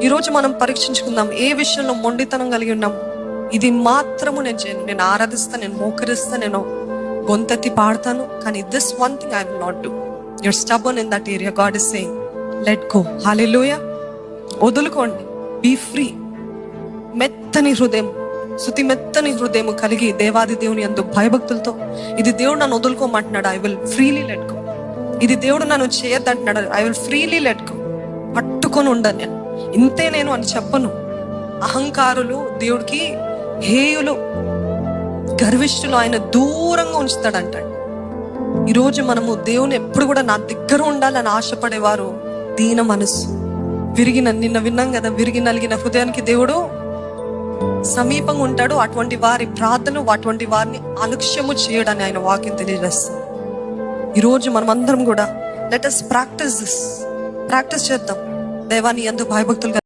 ఈరోజు మనం పరీక్షించుకుందాం, ఏ విషయంలో మొండితనం కలిగి ఉన్నాం. ఇది మాత్రము నేను చేయను. నేను ఆరాధిస్తాను, నేను మోకరిస్తా, నేను గొంతెత్తి పాడతాను, కానీ this one thing I will not do. You're stubborn in that area. God is saying let go. Hallelujah. వదులుకోండి, బీ ఫ్రీ. మెత్తని హృదయం, శృతి మెత్తని హృదయం కలిగి దేవాది దేవుని యందు భయభక్తులతో, ఇది దేవుడు నన్ను వదులుకోమంటున్నాడు, I will freely let go. ఇది దేవుడు నన్ను చేయొద్దంటున్నాడు, I will freely let go. పట్టుకొని ఉండను, నేను ఇంతే నేను అని చెప్పను. అహంకారులు దేవుడికి హేయులు, గర్విష్ఠులు ఆయన దూరంగా ఉంచుతాడంటాడు. ఈరోజు మనము దేవుని ఎప్పుడు కూడా నా దగ్గర ఉండాలని ఆశపడేవారు దీన మనసు, నిన్న విన్నాం కదా, విరిగి నలిగిన హృదయానికి దేవుడు సమీపంగా ఉంటాడు. అటువంటి వారి ప్రార్థన, అటువంటి వారిని అలక్ష్యము చేయడాన్ని ఆయన వాక్యం తెలియజేస్తుంది. ఈరోజు మనం అందరం కూడా లెట్ us ప్రాక్టీస్ చేద్దాం. దేవాన్ని యందు భయభక్తులుగా